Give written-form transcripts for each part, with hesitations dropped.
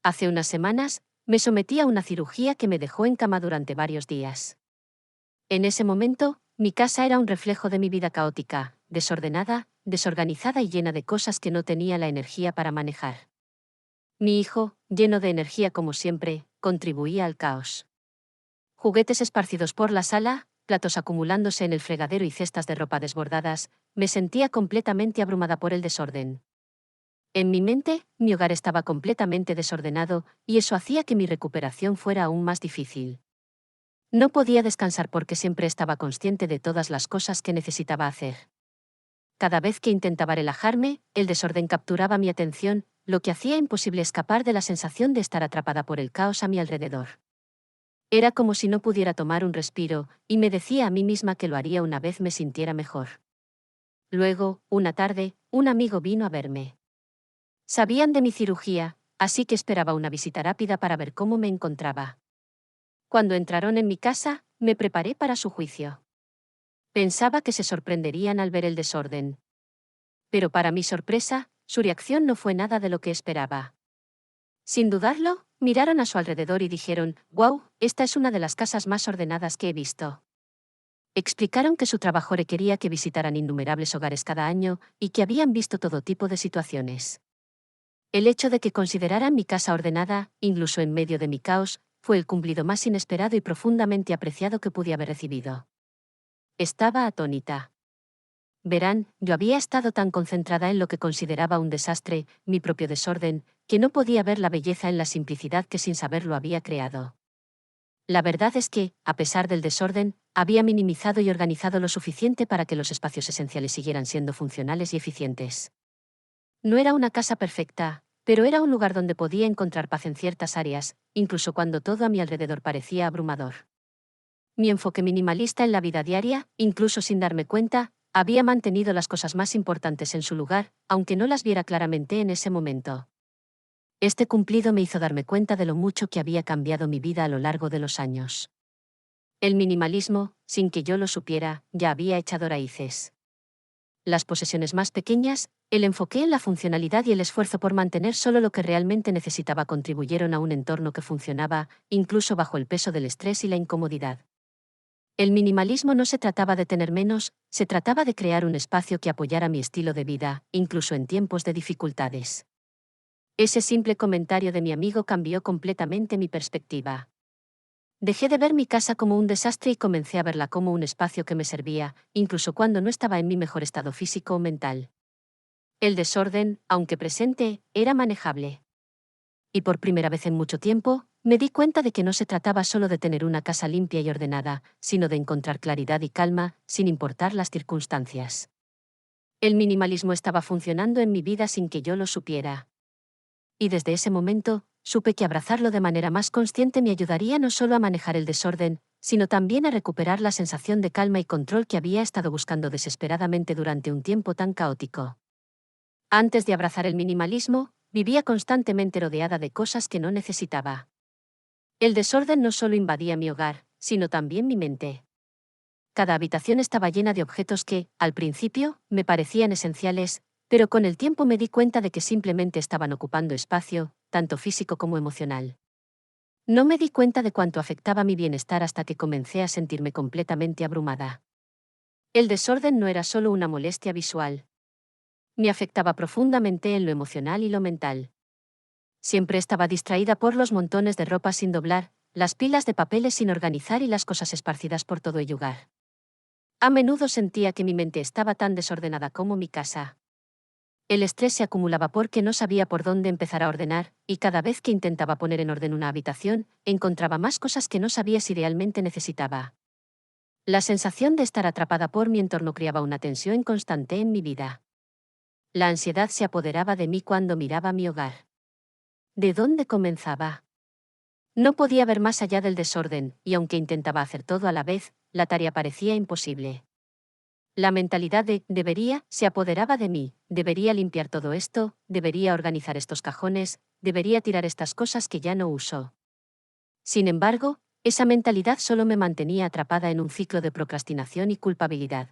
Hace unas semanas, me sometí a una cirugía que me dejó en cama durante varios días. En ese momento, mi casa era un reflejo de mi vida caótica, desordenada, desorganizada y llena de cosas que no tenía la energía para manejar. Mi hijo, lleno de energía como siempre, contribuía al caos. Juguetes esparcidos por la sala, platos acumulándose en el fregadero y cestas de ropa desbordadas, me sentía completamente abrumada por el desorden. En mi mente, mi hogar estaba completamente desordenado, y eso hacía que mi recuperación fuera aún más difícil. No podía descansar porque siempre estaba consciente de todas las cosas que necesitaba hacer. Cada vez que intentaba relajarme, el desorden capturaba mi atención, lo que hacía imposible escapar de la sensación de estar atrapada por el caos a mi alrededor. Era como si no pudiera tomar un respiro, y me decía a mí misma que lo haría una vez me sintiera mejor. Luego, una tarde, un amigo vino a verme. Sabían de mi cirugía, así que esperaba una visita rápida para ver cómo me encontraba. Cuando entraron en mi casa, me preparé para su juicio. Pensaba que se sorprenderían al ver el desorden. Pero para mi sorpresa, su reacción no fue nada de lo que esperaba. Sin dudarlo, miraron a su alrededor y dijeron, «Wow, esta es una de las casas más ordenadas que he visto». Explicaron que su trabajo requería que visitaran innumerables hogares cada año y que habían visto todo tipo de situaciones. El hecho de que consideraran mi casa ordenada, incluso en medio de mi caos, fue el cumplido más inesperado y profundamente apreciado que pude haber recibido. Estaba atónita. Verán, yo había estado tan concentrada en lo que consideraba un desastre, mi propio desorden, que no podía ver la belleza en la simplicidad que sin saberlo había creado. La verdad es que, a pesar del desorden, había minimizado y organizado lo suficiente para que los espacios esenciales siguieran siendo funcionales y eficientes. No era una casa perfecta, pero era un lugar donde podía encontrar paz en ciertas áreas, incluso cuando todo a mi alrededor parecía abrumador. Mi enfoque minimalista en la vida diaria, incluso sin darme cuenta, había mantenido las cosas más importantes en su lugar, aunque no las viera claramente en ese momento. Este cumplido me hizo darme cuenta de lo mucho que había cambiado mi vida a lo largo de los años. El minimalismo, sin que yo lo supiera, ya había echado raíces. Las posesiones más pequeñas, el enfoque en la funcionalidad y el esfuerzo por mantener solo lo que realmente necesitaba contribuyeron a un entorno que funcionaba, incluso bajo el peso del estrés y la incomodidad. El minimalismo no se trataba de tener menos, se trataba de crear un espacio que apoyara mi estilo de vida, incluso en tiempos de dificultades. Ese simple comentario de mi amigo cambió completamente mi perspectiva. Dejé de ver mi casa como un desastre y comencé a verla como un espacio que me servía, incluso cuando no estaba en mi mejor estado físico o mental. El desorden, aunque presente, era manejable. Y por primera vez en mucho tiempo, me di cuenta de que no se trataba solo de tener una casa limpia y ordenada, sino de encontrar claridad y calma, sin importar las circunstancias. El minimalismo estaba funcionando en mi vida sin que yo lo supiera. Y desde ese momento, supe que abrazarlo de manera más consciente me ayudaría no solo a manejar el desorden, sino también a recuperar la sensación de calma y control que había estado buscando desesperadamente durante un tiempo tan caótico. Antes de abrazar el minimalismo, vivía constantemente rodeada de cosas que no necesitaba. El desorden no solo invadía mi hogar, sino también mi mente. Cada habitación estaba llena de objetos que, al principio, me parecían esenciales, pero con el tiempo me di cuenta de que simplemente estaban ocupando espacio, tanto físico como emocional. No me di cuenta de cuánto afectaba mi bienestar hasta que comencé a sentirme completamente abrumada. El desorden no era solo una molestia visual. Me afectaba profundamente en lo emocional y lo mental. Siempre estaba distraída por los montones de ropa sin doblar, las pilas de papeles sin organizar y las cosas esparcidas por todo el lugar. A menudo sentía que mi mente estaba tan desordenada como mi casa. El estrés se acumulaba porque no sabía por dónde empezar a ordenar, y cada vez que intentaba poner en orden una habitación, encontraba más cosas que no sabía si realmente necesitaba. La sensación de estar atrapada por mi entorno creaba una tensión constante en mi vida. La ansiedad se apoderaba de mí cuando miraba mi hogar. ¿De dónde comenzaba? No podía ver más allá del desorden, y aunque intentaba hacer todo a la vez, la tarea parecía imposible. La mentalidad de «debería» se apoderaba de mí, debería limpiar todo esto, debería organizar estos cajones, debería tirar estas cosas que ya no uso. Sin embargo, esa mentalidad solo me mantenía atrapada en un ciclo de procrastinación y culpabilidad.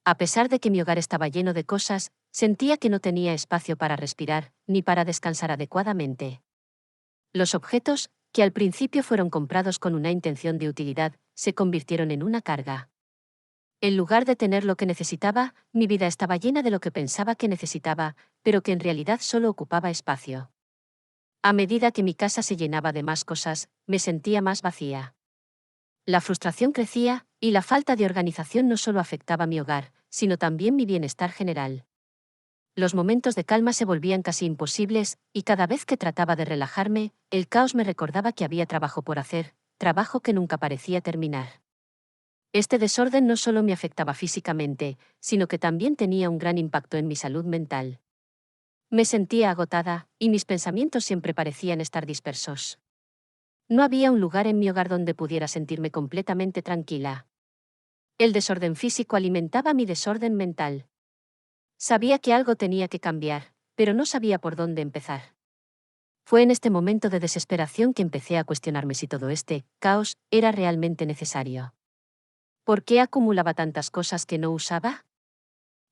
A pesar de que mi hogar estaba lleno de cosas, sentía que no tenía espacio para respirar, ni para descansar adecuadamente. Los objetos, que al principio fueron comprados con una intención de utilidad, se convirtieron en una carga. En lugar de tener lo que necesitaba, mi vida estaba llena de lo que pensaba que necesitaba, pero que en realidad solo ocupaba espacio. A medida que mi casa se llenaba de más cosas, me sentía más vacía. La frustración crecía, y la falta de organización no solo afectaba mi hogar, sino también mi bienestar general. Los momentos de calma se volvían casi imposibles, y cada vez que trataba de relajarme, el caos me recordaba que había trabajo por hacer, trabajo que nunca parecía terminar. Este desorden no solo me afectaba físicamente, sino que también tenía un gran impacto en mi salud mental. Me sentía agotada, y mis pensamientos siempre parecían estar dispersos. No había un lugar en mi hogar donde pudiera sentirme completamente tranquila. El desorden físico alimentaba mi desorden mental. Sabía que algo tenía que cambiar, pero no sabía por dónde empezar. Fue en este momento de desesperación que empecé a cuestionarme si todo este caos era realmente necesario. ¿Por qué acumulaba tantas cosas que no usaba?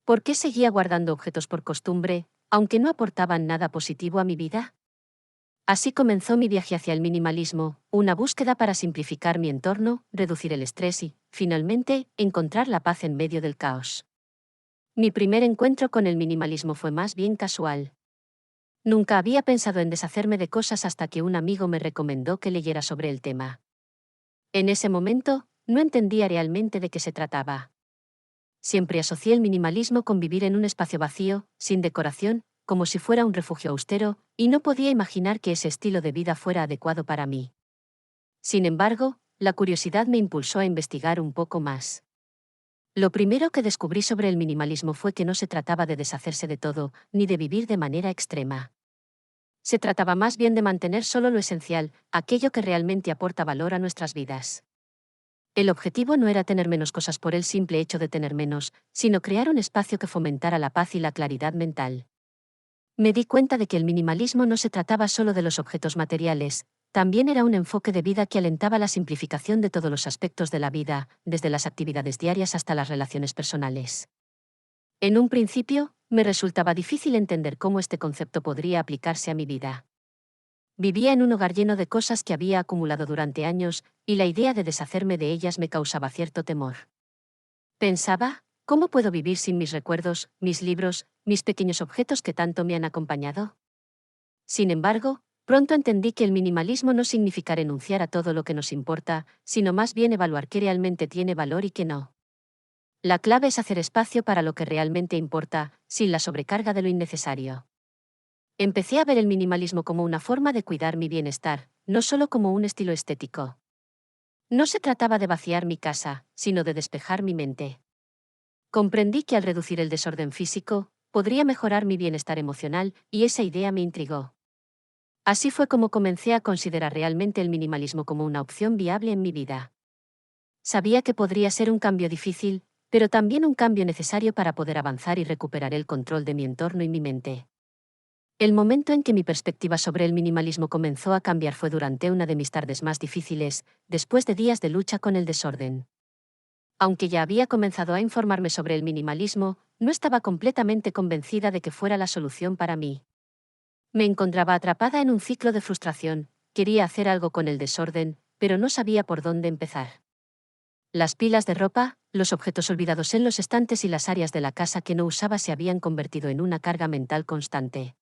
¿Por qué seguía guardando objetos por costumbre, aunque no aportaban nada positivo a mi vida? Así comenzó mi viaje hacia el minimalismo, una búsqueda para simplificar mi entorno, reducir el estrés y, finalmente, encontrar la paz en medio del caos. Mi primer encuentro con el minimalismo fue más bien casual. Nunca había pensado en deshacerme de cosas hasta que un amigo me recomendó que leyera sobre el tema. En ese momento, no entendía realmente de qué se trataba. Siempre asocié el minimalismo con vivir en un espacio vacío, sin decoración, como si fuera un refugio austero, y no podía imaginar que ese estilo de vida fuera adecuado para mí. Sin embargo, la curiosidad me impulsó a investigar un poco más. Lo primero que descubrí sobre el minimalismo fue que no se trataba de deshacerse de todo, ni de vivir de manera extrema. Se trataba más bien de mantener solo lo esencial, aquello que realmente aporta valor a nuestras vidas. El objetivo no era tener menos cosas por el simple hecho de tener menos, sino crear un espacio que fomentara la paz y la claridad mental. Me di cuenta de que el minimalismo no se trataba solo de los objetos materiales, también era un enfoque de vida que alentaba la simplificación de todos los aspectos de la vida, desde las actividades diarias hasta las relaciones personales. En un principio, me resultaba difícil entender cómo este concepto podría aplicarse a mi vida. Vivía en un hogar lleno de cosas que había acumulado durante años, y la idea de deshacerme de ellas me causaba cierto temor. Pensaba, ¿cómo puedo vivir sin mis recuerdos, mis libros, mis pequeños objetos que tanto me han acompañado? Sin embargo, pronto entendí que el minimalismo no significa renunciar a todo lo que nos importa, sino más bien evaluar qué realmente tiene valor y qué no. La clave es hacer espacio para lo que realmente importa, sin la sobrecarga de lo innecesario. Empecé a ver el minimalismo como una forma de cuidar mi bienestar, no solo como un estilo estético. No se trataba de vaciar mi casa, sino de despejar mi mente. Comprendí que al reducir el desorden físico, podría mejorar mi bienestar emocional, y esa idea me intrigó. Así fue como comencé a considerar realmente el minimalismo como una opción viable en mi vida. Sabía que podría ser un cambio difícil, pero también un cambio necesario para poder avanzar y recuperar el control de mi entorno y mi mente. El momento en que mi perspectiva sobre el minimalismo comenzó a cambiar fue durante una de mis tardes más difíciles, después de días de lucha con el desorden. Aunque ya había comenzado a informarme sobre el minimalismo, no estaba completamente convencida de que fuera la solución para mí. Me encontraba atrapada en un ciclo de frustración, quería hacer algo con el desorden, pero no sabía por dónde empezar. Las pilas de ropa, los objetos olvidados en los estantes y las áreas de la casa que no usaba se habían convertido en una carga mental constante.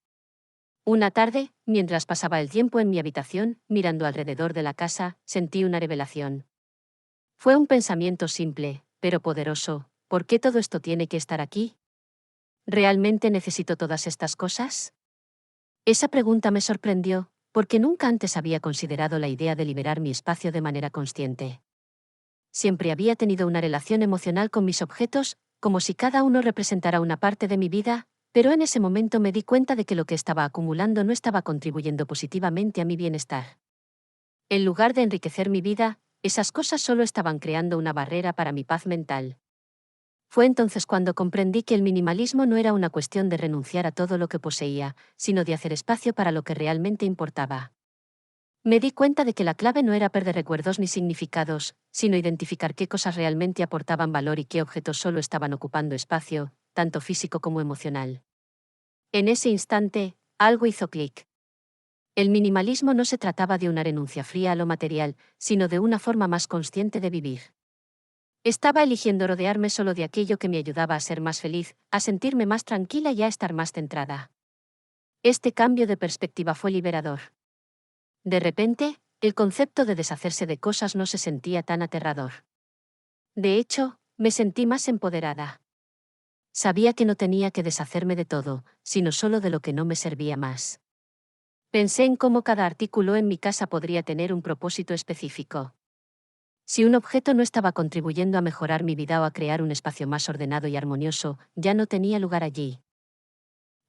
Una tarde, mientras pasaba el tiempo en mi habitación, mirando alrededor de la casa, sentí una revelación. Fue un pensamiento simple, pero poderoso. ¿Por qué todo esto tiene que estar aquí? ¿Realmente necesito todas estas cosas? Esa pregunta me sorprendió, porque nunca antes había considerado la idea de liberar mi espacio de manera consciente. Siempre había tenido una relación emocional con mis objetos, como si cada uno representara una parte de mi vida, pero en ese momento me di cuenta de que lo que estaba acumulando no estaba contribuyendo positivamente a mi bienestar. En lugar de enriquecer mi vida, esas cosas solo estaban creando una barrera para mi paz mental. Fue entonces cuando comprendí que el minimalismo no era una cuestión de renunciar a todo lo que poseía, sino de hacer espacio para lo que realmente importaba. Me di cuenta de que la clave no era perder recuerdos ni significados, sino identificar qué cosas realmente aportaban valor y qué objetos solo estaban ocupando espacio, tanto físico como emocional. En ese instante, algo hizo clic. El minimalismo no se trataba de una renuncia fría a lo material, sino de una forma más consciente de vivir. Estaba eligiendo rodearme solo de aquello que me ayudaba a ser más feliz, a sentirme más tranquila y a estar más centrada. Este cambio de perspectiva fue liberador. De repente, el concepto de deshacerse de cosas no se sentía tan aterrador. De hecho, me sentí más empoderada. Sabía que no tenía que deshacerme de todo, sino solo de lo que no me servía más. Pensé en cómo cada artículo en mi casa podría tener un propósito específico. Si un objeto no estaba contribuyendo a mejorar mi vida o a crear un espacio más ordenado y armonioso, ya no tenía lugar allí.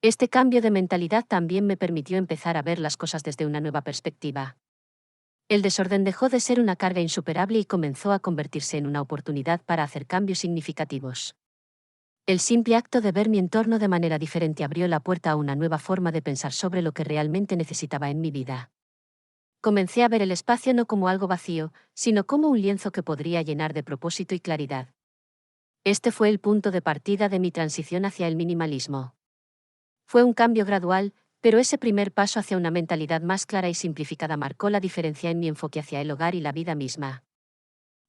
Este cambio de mentalidad también me permitió empezar a ver las cosas desde una nueva perspectiva. El desorden dejó de ser una carga insuperable y comenzó a convertirse en una oportunidad para hacer cambios significativos. El simple acto de ver mi entorno de manera diferente abrió la puerta a una nueva forma de pensar sobre lo que realmente necesitaba en mi vida. Comencé a ver el espacio no como algo vacío, sino como un lienzo que podría llenar de propósito y claridad. Este fue el punto de partida de mi transición hacia el minimalismo. Fue un cambio gradual, pero ese primer paso hacia una mentalidad más clara y simplificada marcó la diferencia en mi enfoque hacia el hogar y la vida misma.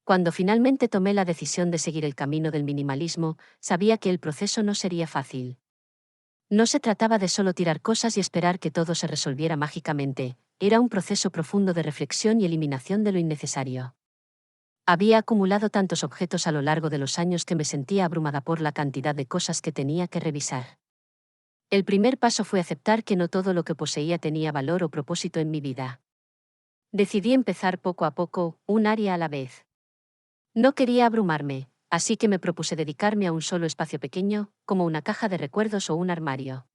Cuando finalmente tomé la decisión de seguir el camino del minimalismo, sabía que el proceso no sería fácil. No se trataba de solo tirar cosas y esperar que todo se resolviera mágicamente, era un proceso profundo de reflexión y eliminación de lo innecesario. Había acumulado tantos objetos a lo largo de los años que me sentía abrumada por la cantidad de cosas que tenía que revisar. El primer paso fue aceptar que no todo lo que poseía tenía valor o propósito en mi vida. Decidí empezar poco a poco, un área a la vez. No quería abrumarme, así que me propuse dedicarme a un solo espacio pequeño, como una caja de recuerdos o un armario.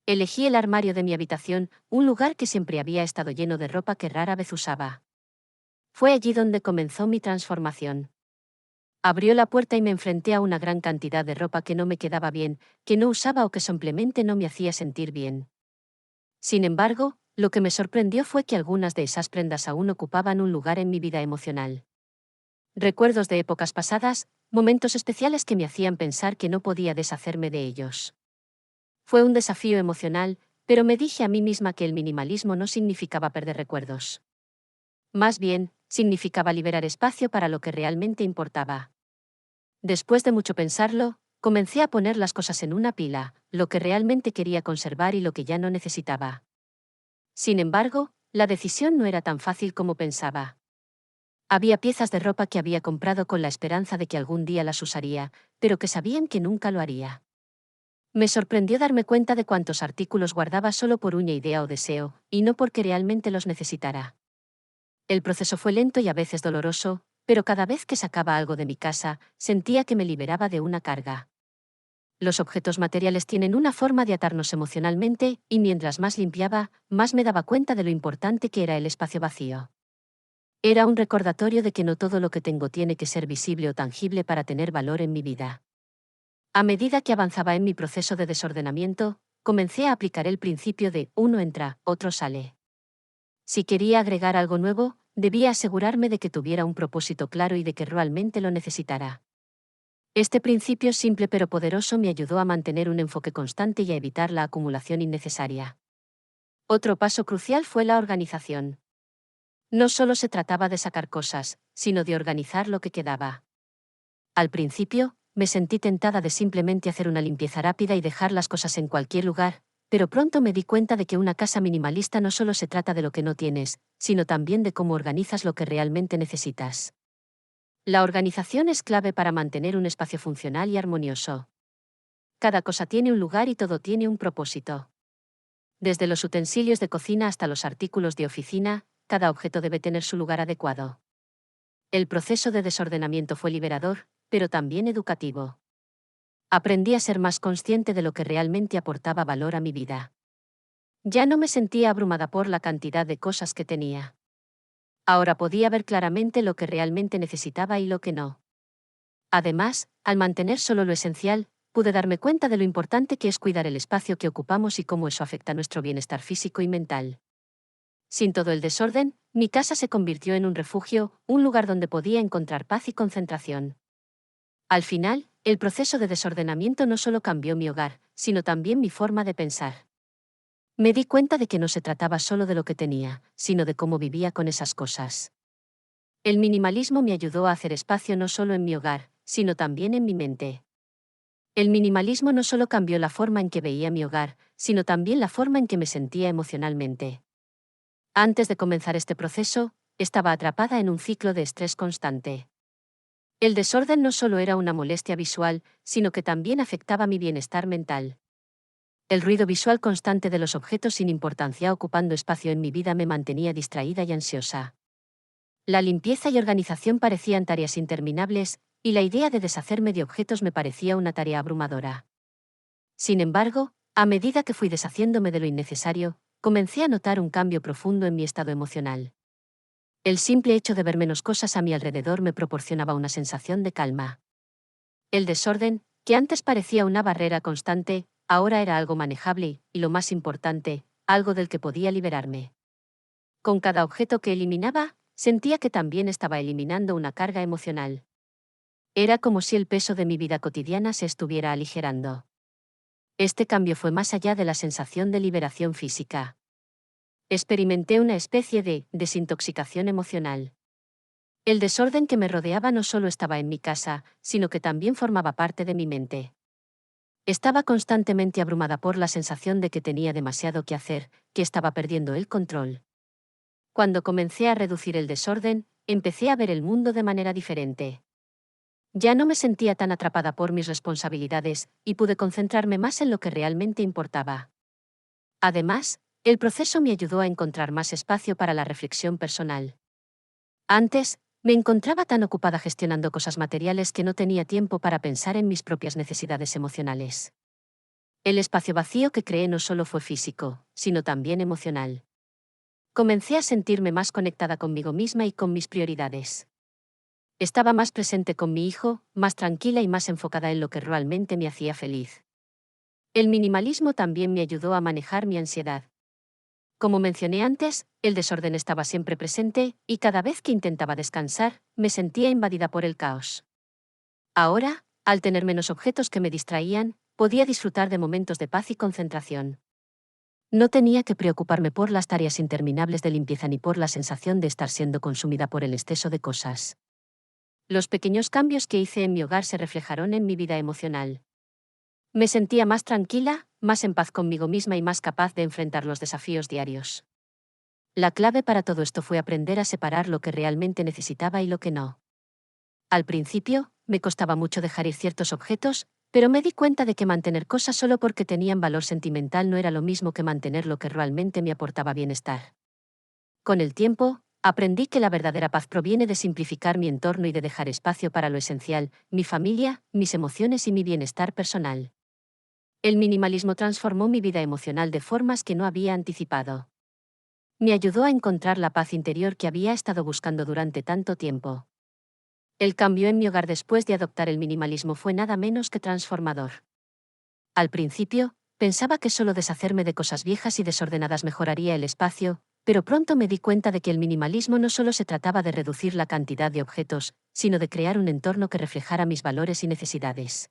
Elegí el armario de mi habitación, un lugar que siempre había estado lleno de ropa que rara vez usaba. Fue allí donde comenzó mi transformación. Abrió la puerta y me enfrenté a una gran cantidad de ropa que no me quedaba bien, que no usaba o que simplemente no me hacía sentir bien. Sin embargo, lo que me sorprendió fue que algunas de esas prendas aún ocupaban un lugar en mi vida emocional. Recuerdos de épocas pasadas, momentos especiales que me hacían pensar que no podía deshacerme de ellos. Fue un desafío emocional, pero me dije a mí misma que el minimalismo no significaba perder recuerdos. Más bien, significaba liberar espacio para lo que realmente importaba. Después de mucho pensarlo, comencé a poner las cosas en una pila, lo que realmente quería conservar y lo que ya no necesitaba. Sin embargo, la decisión no era tan fácil como pensaba. Había piezas de ropa que había comprado con la esperanza de que algún día las usaría, pero que sabían que nunca lo haría. Me sorprendió darme cuenta de cuántos artículos guardaba solo por una idea o deseo, y no porque realmente los necesitara. El proceso fue lento y a veces doloroso, pero cada vez que sacaba algo de mi casa, sentía que me liberaba de una carga. Los objetos materiales tienen una forma de atarnos emocionalmente, y mientras más limpiaba, más me daba cuenta de lo importante que era el espacio vacío. Era un recordatorio de que no todo lo que tengo tiene que ser visible o tangible para tener valor en mi vida. A medida que avanzaba en mi proceso de desordenamiento, comencé a aplicar el principio de uno entra, otro sale. Si quería agregar algo nuevo, debía asegurarme de que tuviera un propósito claro y de que realmente lo necesitara. Este principio simple pero poderoso me ayudó a mantener un enfoque constante y a evitar la acumulación innecesaria. Otro paso crucial fue la organización. No solo se trataba de sacar cosas, sino de organizar lo que quedaba. Al principio, me sentí tentada de simplemente hacer una limpieza rápida y dejar las cosas en cualquier lugar, pero pronto me di cuenta de que una casa minimalista no solo se trata de lo que no tienes, sino también de cómo organizas lo que realmente necesitas. La organización es clave para mantener un espacio funcional y armonioso. Cada cosa tiene un lugar y todo tiene un propósito. Desde los utensilios de cocina hasta los artículos de oficina, cada objeto debe tener su lugar adecuado. El proceso de desordenamiento fue liberador, pero también educativo. Aprendí a ser más consciente de lo que realmente aportaba valor a mi vida. Ya no me sentía abrumada por la cantidad de cosas que tenía. Ahora podía ver claramente lo que realmente necesitaba y lo que no. Además, al mantener solo lo esencial, pude darme cuenta de lo importante que es cuidar el espacio que ocupamos y cómo eso afecta nuestro bienestar físico y mental. Sin todo el desorden, mi casa se convirtió en un refugio, un lugar donde podía encontrar paz y concentración. Al final, el proceso de desordenamiento no solo cambió mi hogar, sino también mi forma de pensar. Me di cuenta de que no se trataba solo de lo que tenía, sino de cómo vivía con esas cosas. El minimalismo me ayudó a hacer espacio no solo en mi hogar, sino también en mi mente. El minimalismo no solo cambió la forma en que veía mi hogar, sino también la forma en que me sentía emocionalmente. Antes de comenzar este proceso, estaba atrapada en un ciclo de estrés constante. El desorden no solo era una molestia visual, sino que también afectaba mi bienestar mental. El ruido visual constante de los objetos sin importancia ocupando espacio en mi vida me mantenía distraída y ansiosa. La limpieza y organización parecían tareas interminables, y la idea de deshacerme de objetos me parecía una tarea abrumadora. Sin embargo, a medida que fui deshaciéndome de lo innecesario, comencé a notar un cambio profundo en mi estado emocional. El simple hecho de ver menos cosas a mi alrededor me proporcionaba una sensación de calma. El desorden, que antes parecía una barrera constante, ahora era algo manejable y, lo más importante, algo del que podía liberarme. Con cada objeto que eliminaba, sentía que también estaba eliminando una carga emocional. Era como si el peso de mi vida cotidiana se estuviera aligerando. Este cambio fue más allá de la sensación de liberación física. Experimenté una especie de desintoxicación emocional. El desorden que me rodeaba no solo estaba en mi casa, sino que también formaba parte de mi mente. Estaba constantemente abrumada por la sensación de que tenía demasiado que hacer, que estaba perdiendo el control. Cuando comencé a reducir el desorden, empecé a ver el mundo de manera diferente. Ya no me sentía tan atrapada por mis responsabilidades, y pude concentrarme más en lo que realmente importaba. Además, el proceso me ayudó a encontrar más espacio para la reflexión personal. Antes, me encontraba tan ocupada gestionando cosas materiales que no tenía tiempo para pensar en mis propias necesidades emocionales. El espacio vacío que creé no solo fue físico, sino también emocional. Comencé a sentirme más conectada conmigo misma y con mis prioridades. Estaba más presente con mi hijo, más tranquila y más enfocada en lo que realmente me hacía feliz. El minimalismo también me ayudó a manejar mi ansiedad. Como mencioné antes, el desorden estaba siempre presente, y cada vez que intentaba descansar, me sentía invadida por el caos. Ahora, al tener menos objetos que me distraían, podía disfrutar de momentos de paz y concentración. No tenía que preocuparme por las tareas interminables de limpieza ni por la sensación de estar siendo consumida por el exceso de cosas. Los pequeños cambios que hice en mi hogar se reflejaron en mi vida emocional. Me sentía más tranquila, más en paz conmigo misma y más capaz de enfrentar los desafíos diarios. La clave para todo esto fue aprender a separar lo que realmente necesitaba y lo que no. Al principio, me costaba mucho dejar ir ciertos objetos, pero me di cuenta de que mantener cosas solo porque tenían valor sentimental no era lo mismo que mantener lo que realmente me aportaba bienestar. Con el tiempo, aprendí que la verdadera paz proviene de simplificar mi entorno y de dejar espacio para lo esencial, mi familia, mis emociones y mi bienestar personal. El minimalismo transformó mi vida emocional de formas que no había anticipado. Me ayudó a encontrar la paz interior que había estado buscando durante tanto tiempo. El cambio en mi hogar después de adoptar el minimalismo fue nada menos que transformador. Al principio, pensaba que solo deshacerme de cosas viejas y desordenadas mejoraría el espacio, pero pronto me di cuenta de que el minimalismo no solo se trataba de reducir la cantidad de objetos, sino de crear un entorno que reflejara mis valores y necesidades.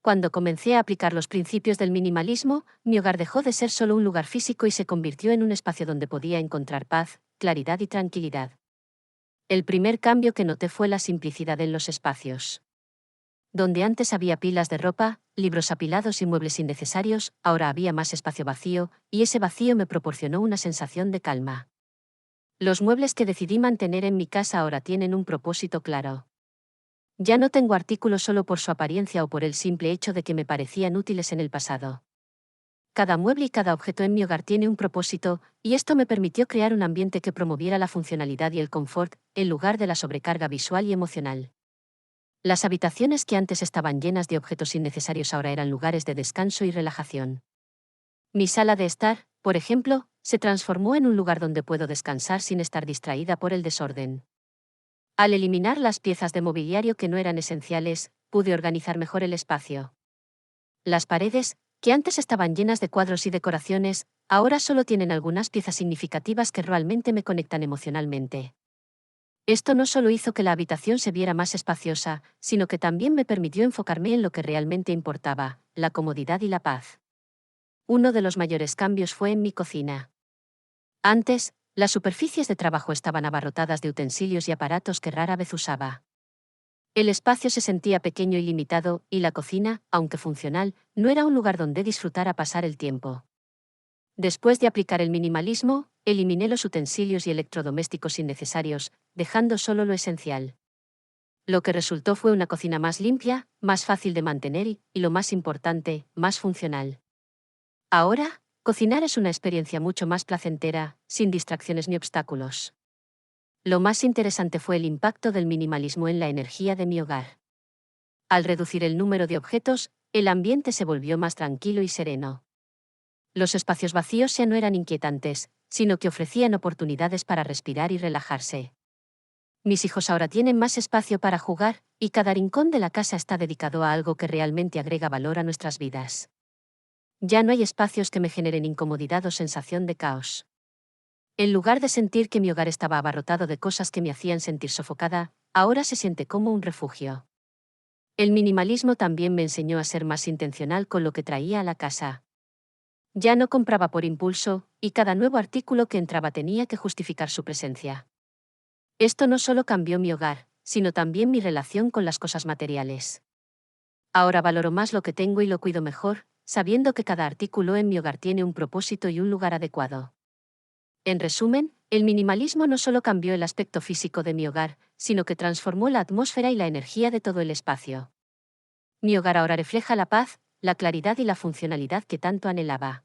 Cuando comencé a aplicar los principios del minimalismo, mi hogar dejó de ser solo un lugar físico y se convirtió en un espacio donde podía encontrar paz, claridad y tranquilidad. El primer cambio que noté fue la simplicidad en los espacios. Donde antes había pilas de ropa, libros apilados y muebles innecesarios, ahora había más espacio vacío, y ese vacío me proporcionó una sensación de calma. Los muebles que decidí mantener en mi casa ahora tienen un propósito claro. Ya no tengo artículos solo por su apariencia o por el simple hecho de que me parecían útiles en el pasado. Cada mueble y cada objeto en mi hogar tiene un propósito, y esto me permitió crear un ambiente que promoviera la funcionalidad y el confort, en lugar de la sobrecarga visual y emocional. Las habitaciones que antes estaban llenas de objetos innecesarios ahora eran lugares de descanso y relajación. Mi sala de estar, por ejemplo, se transformó en un lugar donde puedo descansar sin estar distraída por el desorden. Al eliminar las piezas de mobiliario que no eran esenciales, pude organizar mejor el espacio. Las paredes, que antes estaban llenas de cuadros y decoraciones, ahora solo tienen algunas piezas significativas que realmente me conectan emocionalmente. Esto no solo hizo que la habitación se viera más espaciosa, sino que también me permitió enfocarme en lo que realmente importaba, la comodidad y la paz. Uno de los mayores cambios fue en mi cocina. Antes, las superficies de trabajo estaban abarrotadas de utensilios y aparatos que rara vez usaba. El espacio se sentía pequeño y limitado, y la cocina, aunque funcional, no era un lugar donde disfrutara pasar el tiempo. Después de aplicar el minimalismo, eliminé los utensilios y electrodomésticos innecesarios, dejando solo lo esencial. Lo que resultó fue una cocina más limpia, más fácil de mantener y lo más importante, más funcional. Ahora, cocinar es una experiencia mucho más placentera, sin distracciones ni obstáculos. Lo más interesante fue el impacto del minimalismo en la energía de mi hogar. Al reducir el número de objetos, el ambiente se volvió más tranquilo y sereno. Los espacios vacíos ya no eran inquietantes, sino que ofrecían oportunidades para respirar y relajarse. Mis hijos ahora tienen más espacio para jugar, y cada rincón de la casa está dedicado a algo que realmente agrega valor a nuestras vidas. Ya no hay espacios que me generen incomodidad o sensación de caos. En lugar de sentir que mi hogar estaba abarrotado de cosas que me hacían sentir sofocada, ahora se siente como un refugio. El minimalismo también me enseñó a ser más intencional con lo que traía a la casa. Ya no compraba por impulso, y cada nuevo artículo que entraba tenía que justificar su presencia. Esto no solo cambió mi hogar, sino también mi relación con las cosas materiales. Ahora valoro más lo que tengo y lo cuido mejor, sabiendo que cada artículo en mi hogar tiene un propósito y un lugar adecuado. En resumen, el minimalismo no solo cambió el aspecto físico de mi hogar, sino que transformó la atmósfera y la energía de todo el espacio. Mi hogar ahora refleja la paz, la claridad y la funcionalidad que tanto anhelaba.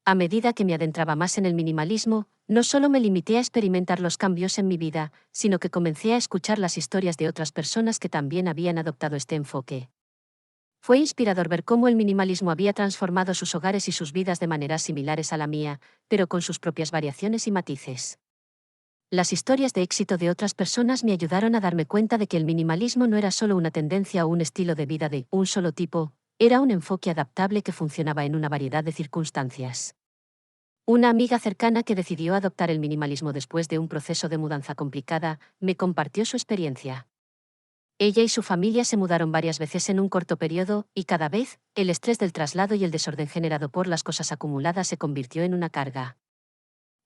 A medida que me adentraba más en el minimalismo, no solo me limité a experimentar los cambios en mi vida, sino que comencé a escuchar las historias de otras personas que también habían adoptado este enfoque. Fue inspirador ver cómo el minimalismo había transformado sus hogares y sus vidas de maneras similares a la mía, pero con sus propias variaciones y matices. Las historias de éxito de otras personas me ayudaron a darme cuenta de que el minimalismo no era solo una tendencia o un estilo de vida de un solo tipo, era un enfoque adaptable que funcionaba en una variedad de circunstancias. Una amiga cercana que decidió adoptar el minimalismo después de un proceso de mudanza complicada, me compartió su experiencia. Ella y su familia se mudaron varias veces en un corto periodo, y cada vez, el estrés del traslado y el desorden generado por las cosas acumuladas se convirtió en una carga.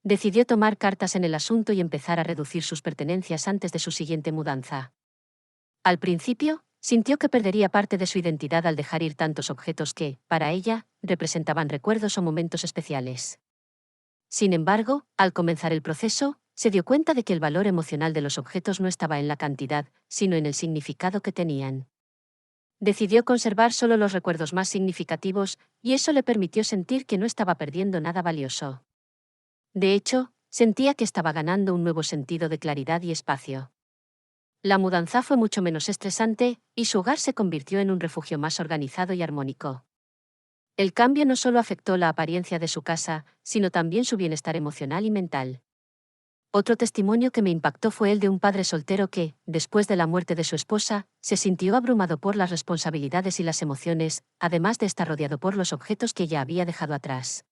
Decidió tomar cartas en el asunto y empezar a reducir sus pertenencias antes de su siguiente mudanza. Al principio, sintió que perdería parte de su identidad al dejar ir tantos objetos que, para ella, representaban recuerdos o momentos especiales. Sin embargo, al comenzar el proceso, se dio cuenta de que el valor emocional de los objetos no estaba en la cantidad, sino en el significado que tenían. Decidió conservar solo los recuerdos más significativos, y eso le permitió sentir que no estaba perdiendo nada valioso. De hecho, sentía que estaba ganando un nuevo sentido de claridad y espacio. La mudanza fue mucho menos estresante, y su hogar se convirtió en un refugio más organizado y armónico. El cambio no solo afectó la apariencia de su casa, sino también su bienestar emocional y mental. Otro testimonio que me impactó fue el de un padre soltero que, después de la muerte de su esposa, se sintió abrumado por las responsabilidades y las emociones, además de estar rodeado por los objetos que ya había dejado atrás.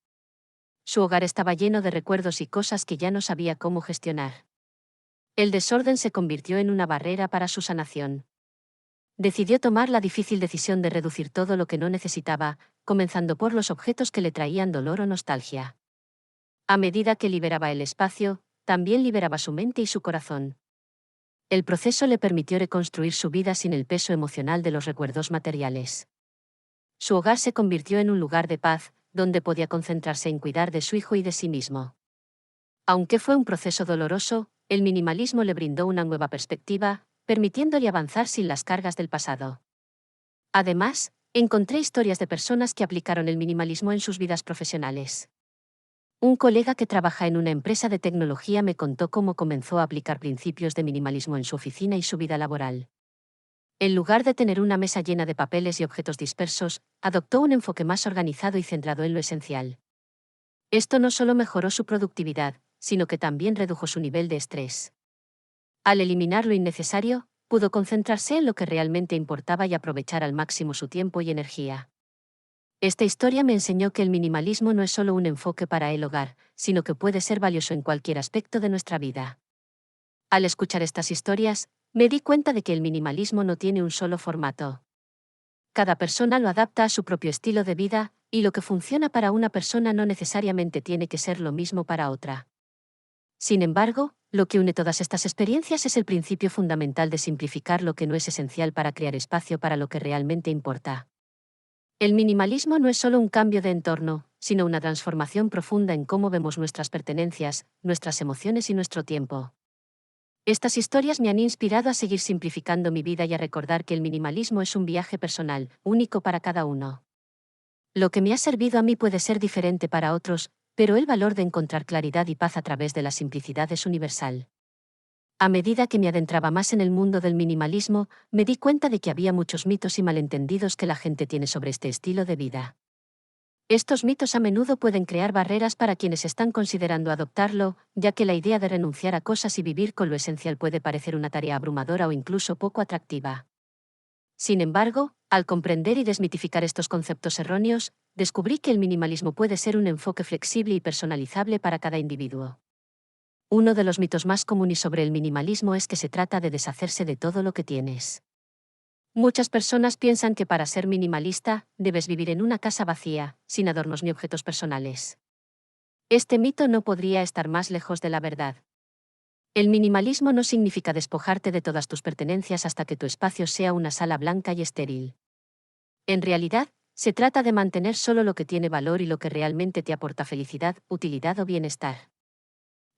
Su hogar estaba lleno de recuerdos y cosas que ya no sabía cómo gestionar. El desorden se convirtió en una barrera para su sanación. Decidió tomar la difícil decisión de reducir todo lo que no necesitaba, comenzando por los objetos que le traían dolor o nostalgia. A medida que liberaba el espacio, también liberaba su mente y su corazón. El proceso le permitió reconstruir su vida sin el peso emocional de los recuerdos materiales. Su hogar se convirtió en un lugar de paz, donde podía concentrarse en cuidar de su hijo y de sí mismo. Aunque fue un proceso doloroso, el minimalismo le brindó una nueva perspectiva, permitiéndole avanzar sin las cargas del pasado. Además, encontré historias de personas que aplicaron el minimalismo en sus vidas profesionales. Un colega que trabaja en una empresa de tecnología me contó cómo comenzó a aplicar principios de minimalismo en su oficina y su vida laboral. En lugar de tener una mesa llena de papeles y objetos dispersos, adoptó un enfoque más organizado y centrado en lo esencial. Esto no solo mejoró su productividad, sino que también redujo su nivel de estrés. Al eliminar lo innecesario, pudo concentrarse en lo que realmente importaba y aprovechar al máximo su tiempo y energía. Esta historia me enseñó que el minimalismo no es solo un enfoque para el hogar, sino que puede ser valioso en cualquier aspecto de nuestra vida. Al escuchar estas historias, me di cuenta de que el minimalismo no tiene un solo formato. Cada persona lo adapta a su propio estilo de vida, y lo que funciona para una persona no necesariamente tiene que ser lo mismo para otra. Sin embargo, lo que une todas estas experiencias es el principio fundamental de simplificar lo que no es esencial para crear espacio para lo que realmente importa. El minimalismo no es solo un cambio de entorno, sino una transformación profunda en cómo vemos nuestras pertenencias, nuestras emociones y nuestro tiempo. Estas historias me han inspirado a seguir simplificando mi vida y a recordar que el minimalismo es un viaje personal, único para cada uno. Lo que me ha servido a mí puede ser diferente para otros, pero el valor de encontrar claridad y paz a través de la simplicidad es universal. A medida que me adentraba más en el mundo del minimalismo, me di cuenta de que había muchos mitos y malentendidos que la gente tiene sobre este estilo de vida. Estos mitos a menudo pueden crear barreras para quienes están considerando adoptarlo, ya que la idea de renunciar a cosas y vivir con lo esencial puede parecer una tarea abrumadora o incluso poco atractiva. Sin embargo, al comprender y desmitificar estos conceptos erróneos, descubrí que el minimalismo puede ser un enfoque flexible y personalizable para cada individuo. Uno de los mitos más comunes sobre el minimalismo es que se trata de deshacerse de todo lo que tienes. Muchas personas piensan que para ser minimalista, debes vivir en una casa vacía, sin adornos ni objetos personales. Este mito no podría estar más lejos de la verdad. El minimalismo no significa despojarte de todas tus pertenencias hasta que tu espacio sea una sala blanca y estéril. En realidad, se trata de mantener solo lo que tiene valor y lo que realmente te aporta felicidad, utilidad o bienestar.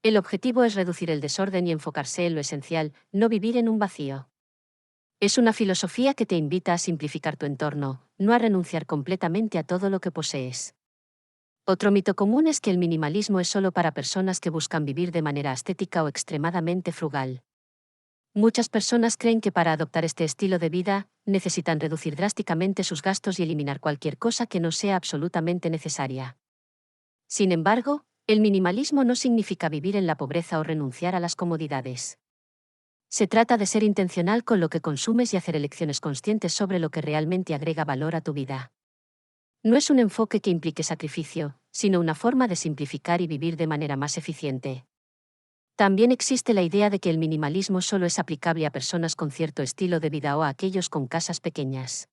El objetivo es reducir el desorden y enfocarse en lo esencial, no vivir en un vacío. Es una filosofía que te invita a simplificar tu entorno, no a renunciar completamente a todo lo que posees. Otro mito común es que el minimalismo es solo para personas que buscan vivir de manera estética o extremadamente frugal. Muchas personas creen que para adoptar este estilo de vida, necesitan reducir drásticamente sus gastos y eliminar cualquier cosa que no sea absolutamente necesaria. Sin embargo, el minimalismo no significa vivir en la pobreza o renunciar a las comodidades. Se trata de ser intencional con lo que consumes y hacer elecciones conscientes sobre lo que realmente agrega valor a tu vida. No es un enfoque que implique sacrificio, sino una forma de simplificar y vivir de manera más eficiente. También existe la idea de que el minimalismo solo es aplicable a personas con cierto estilo de vida o a aquellos con casas pequeñas.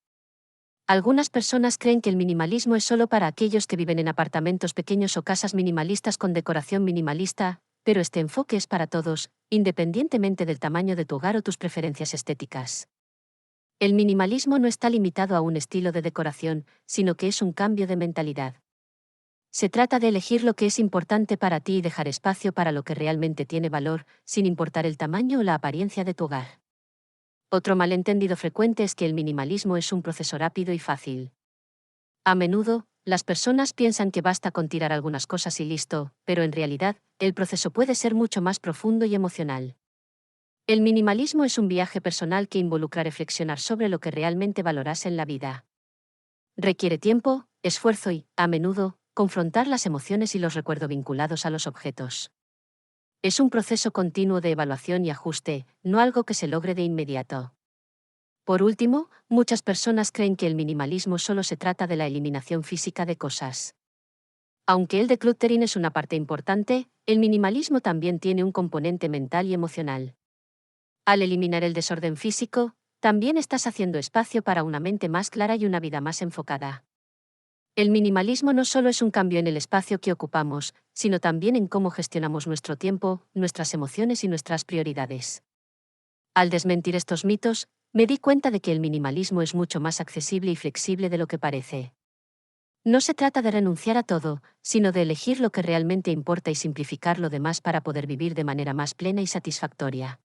Algunas personas creen que el minimalismo es solo para aquellos que viven en apartamentos pequeños o casas minimalistas con decoración minimalista, pero este enfoque es para todos, independientemente del tamaño de tu hogar o tus preferencias estéticas. El minimalismo no está limitado a un estilo de decoración, sino que es un cambio de mentalidad. Se trata de elegir lo que es importante para ti y dejar espacio para lo que realmente tiene valor, sin importar el tamaño o la apariencia de tu hogar. Otro malentendido frecuente es que el minimalismo es un proceso rápido y fácil. A menudo, las personas piensan que basta con tirar algunas cosas y listo, pero en realidad, el proceso puede ser mucho más profundo y emocional. El minimalismo es un viaje personal que involucra reflexionar sobre lo que realmente valoras en la vida. Requiere tiempo, esfuerzo y, a menudo, confrontar las emociones y los recuerdos vinculados a los objetos. Es un proceso continuo de evaluación y ajuste, no algo que se logre de inmediato. Por último, muchas personas creen que el minimalismo solo se trata de la eliminación física de cosas. Aunque el decluttering es una parte importante, el minimalismo también tiene un componente mental y emocional. Al eliminar el desorden físico, también estás haciendo espacio para una mente más clara y una vida más enfocada. El minimalismo no solo es un cambio en el espacio que ocupamos, sino también en cómo gestionamos nuestro tiempo, nuestras emociones y nuestras prioridades. Al desmentir estos mitos, me di cuenta de que el minimalismo es mucho más accesible y flexible de lo que parece. No se trata de renunciar a todo, sino de elegir lo que realmente importa y simplificar lo demás para poder vivir de manera más plena y satisfactoria.